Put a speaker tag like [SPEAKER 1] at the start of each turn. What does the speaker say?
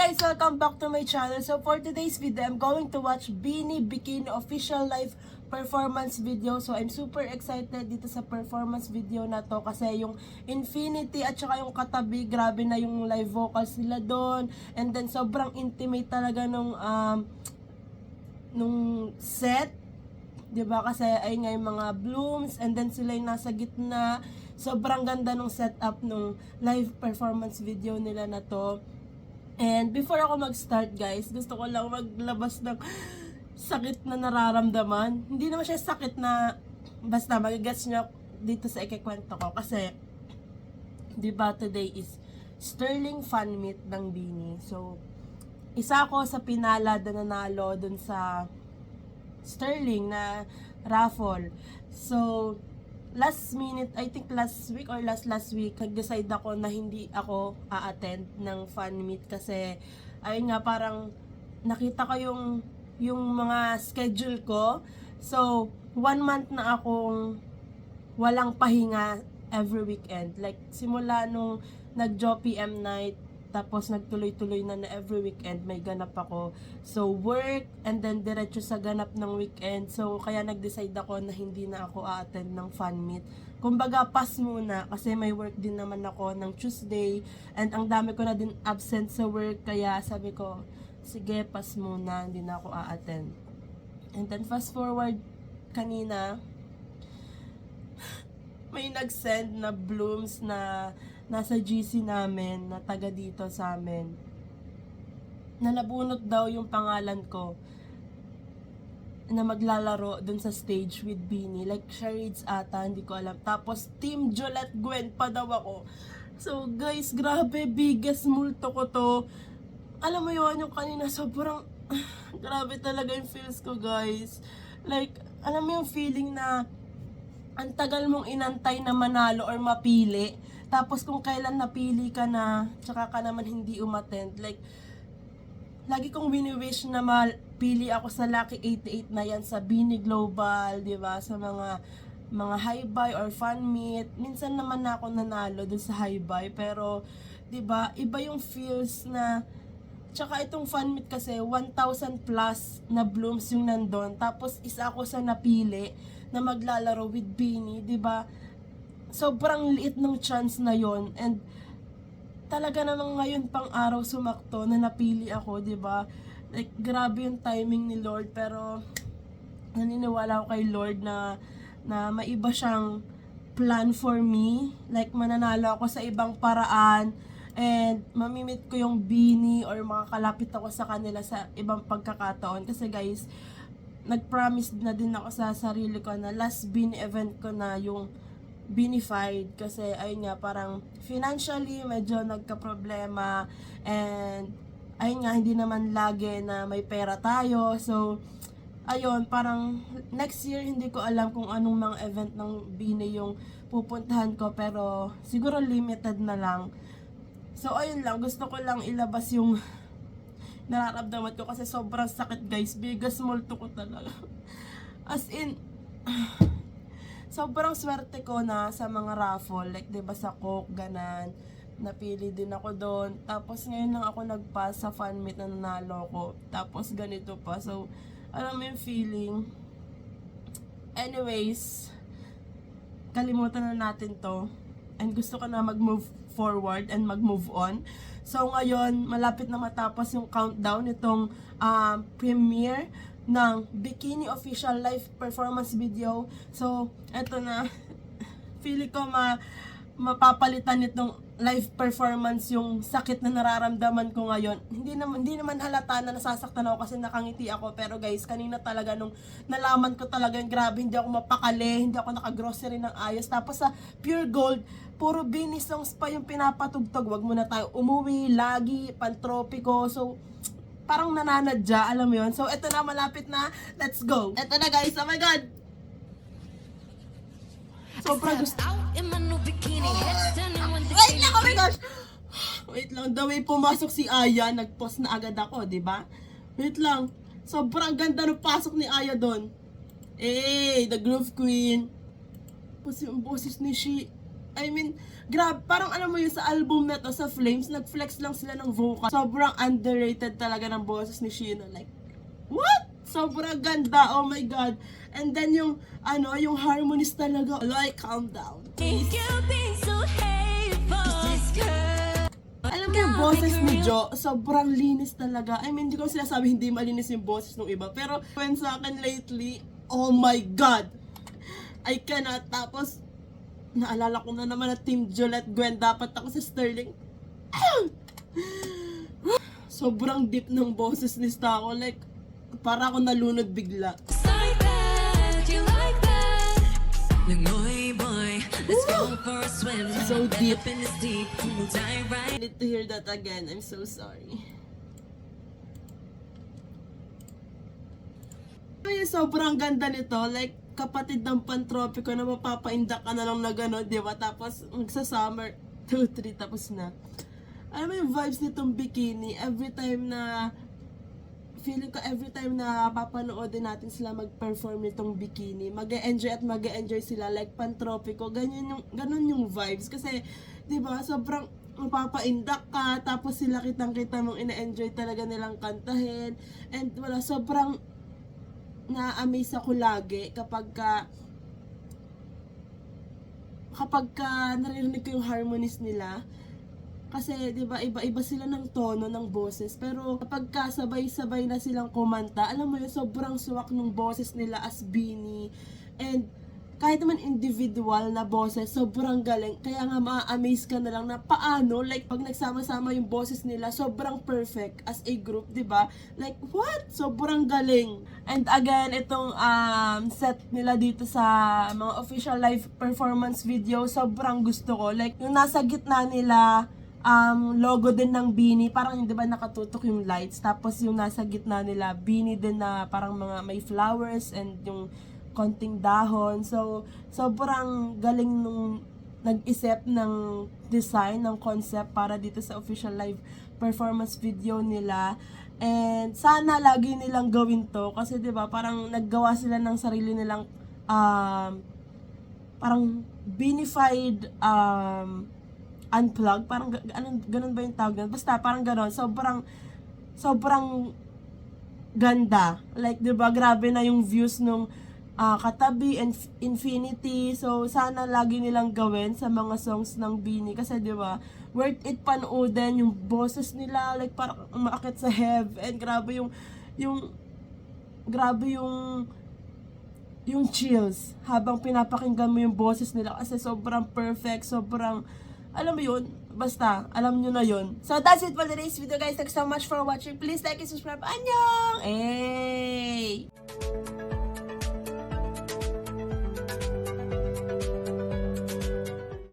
[SPEAKER 1] guys! Welcome back to my channel. So for today's video, I'm going to watch Beanie Bikini official live performance video. So I'm super excited dito sa performance video na to kasi yung Infinity at saka yung Katabi, grabe na yung live vocals nila doon. And then sobrang intimate talaga nung set. 'Di ba? Kasi ay nga yung mga blooms and then sila yung nasa gitna. Sobrang ganda nung setup nung live performance video nila na to. And before ako mag-start guys, gusto ko lang maglabas ng sakit na nararamdaman. Hindi naman siya sakit na basta magigets nyo dito sa ikikwento ko. Kasi, di ba today is Sterling Fan Meet ng Beanie. So, isa ako sa pinala na nanalo dun sa Sterling na raffle. So, last minute, I think last week or last week, nag-decide ako na hindi ako a-attend ng fan meet kasi ayun nga parang nakita ko yung mga schedule ko. So, 1 month na akong walang pahinga every weekend. Like, simula nung nag-JOPM night, tapos nagtuloy-tuloy na every weekend may ganap ako. So, work, and then diretso sa ganap ng weekend. So, kaya nag-decide ako na hindi na ako a-attend ng fan meet. Kumbaga, pass muna kasi may work din naman ako ng Tuesday. And ang dami ko na din absent sa work. Kaya sabi ko, sige, pass muna, hindi na ako a-attend. And then fast forward kanina, may nag-send na blooms na nasa GC namin, na taga dito sa amin, na nabunot daw yung pangalan ko na maglalaro dun sa stage with Beanie. Like charades ata, hindi ko alam. Tapos Team Jolette Gwen pa daw ako. So guys, grabe, biggest multo ko to. Alam mo yun, yung kanina sobrang grabe talaga yung feels ko guys. Like, alam mo yung feeling na ang tagal mong inantay na manalo or mapili. Tapos kung kailan napili ka na, tsaka ka naman hindi umattend. Like, lagi kong wini-wish na mapili ako sa Lucky 88 na yan sa Beanie Global, di ba? Sa mga high-buy or fan meet. Minsan naman na ako nanalo dun sa high-buy. Pero, di ba, iba yung feels na, tsaka itong fan meet kasi 1,000 plus na blooms yung nandun. Tapos isa ako sa napili na maglalaro with Beanie, di ba? Sobrang liit ng chance na yon, and talaga namang ngayon pang araw sumakto na napili ako, 'di ba? Like grabe yung timing ni Lord, pero naniniwala ako kay Lord na maiba siyang plan for me. Like mananalo ako sa ibang paraan and mamimit ko yung Beanie or makakalapit ako sa kanila sa ibang pagkakataon kasi guys, nag-promise na din ako sa sarili ko na last Beanie event ko na yung Beanified kasi ayun nga parang financially medyo nagka-problema and ayun nga hindi naman lagi na may pera tayo. So ayun, parang next year hindi ko alam kung anong mga event ng Beanie yung pupuntahan ko, pero siguro limited na lang. So ayun lang, gusto ko lang ilabas yung nararamdaman ko kasi sobrang sakit guys. Biggest multo ko talaga. As in sobrang swerte ko na sa mga raffle, like 'di ba sa Coke, ganan, napili din ako doon. Tapos ngayon lang ako nag-pass sa fan meet na nanalo ko. Tapos ganito pa. So, alam mo yung feeling. Anyways, kalimutan na natin to. And gusto ko na mag-move forward and mag-move on. So ngayon, malapit na matapos yung countdown nitong premiere ng Bikini official live performance video. So, eto na. Feeling ko mapapalitan nitong live performance yung sakit na nararamdaman ko ngayon. Hindi naman halata na nasasaktan ako kasi nakangiti ako. Pero guys, kanina talaga nung nalaman ko talaga yung grabe, hindi ako mapakali, hindi ako nakagrocery ng ayos. Tapos sa Pure Gold, puro Beanie songs pa yung pinapatugtog. Wag muna tayo umuwi, lagi, pantropiko. So, parang nananadya, alam mo yun. So, eto na, malapit na. Let's go. Eto na guys, oh my God. Sobrang gusto. Wait lang, oh my gosh. Wait lang, the way pumasok si Aya, nag-post na agad ako, di ba? Wait lang. Sobrang ganda ng pasok ni Aya doon. The Groove Queen. Tapos yung boses ni I mean, grab, parang alam mo yun sa album na to, sa Flames, nag-flex lang sila ng vocal. Sobrang underrated talaga ng boses ni Sheena. Like, what? Sobrang ganda, oh my God. And then yung, yung harmonies talaga, like, calm down. Alam mo yung boses ni Jo, sobrang linis talaga. I mean, hindi ko sinasabi hindi malinis yung boses ng iba. Pero, when sa akin lately, oh my God! I cannot. Tapos, naalala ko na naman na Team Jolette Gwen, dapat ako sa Sterling. Sobrang deep ng boses ni Stako. Like, para ako nalunod bigla. So deep. I need to hear that again. I'm so sorry. Ay, sobrang ganda nito. Like, kapatid ng Pantropiko na mapapaindak ka na lang na gano'n, di ba? Tapos, magsa-summer, 2-3, tapos na. Alam mo yung vibes nitong Bikini, every time na papanoodin natin sila mag-perform nitong Bikini, mag-e-enjoy at mag-e-enjoy sila like Pantropiko. Ganun yung vibes. Kasi, di ba, sobrang mapapaindak ka, tapos sila kitang-kita mong ina-enjoy talaga nilang kantahin. And wala, sobrang na-amaze ako lagi kapag naririnig ko yung harmonies nila. Kasi, di ba, iba-iba sila ng tono ng boses. Pero, kapag sabay-sabay na silang kumanta, alam mo yun, sobrang suwak ng boses nila as Beanie. And, kahit naman individual na boses, sobrang galing. Kaya nga, ma-amaze ka na lang na paano, like, pag nagsama-sama yung boses nila, sobrang perfect as a group, di ba? Like, what? Sobrang galing. And again, itong set nila dito sa mga official live performance video, sobrang gusto ko. Like, yung nasa gitna nila, logo din ng Beanie, parang hindi ba nakatutok yung lights, tapos yung nasa gitna nila, Beanie din na parang mga may flowers and yung konting dahon. So, sobrang galing nung nag-isip ng design, ng concept para dito sa official live performance video nila. And sana lagi nilang gawin to kasi 'di ba parang naggawa sila ng sarili nilang parang beanified unplug, parang ganun ba yung tawag doon? Basta parang ganun, sobrang ganda. Like 'di ba, grabe na yung views nung Katabi and Infinity. So sana lagi nilang gawin sa mga songs ng Beanie kasi 'di ba, worth it panoodin yung boses nila, like parang umaakit sa heaven. Grabe yung chills habang pinapakinggan mo yung boses nila kasi sobrang perfect, sobrang alam mo yun, basta, alam nyo na yun. So, that's it for today's video, guys. Thanks so much for watching. Please like and subscribe. Annyeong! Hey!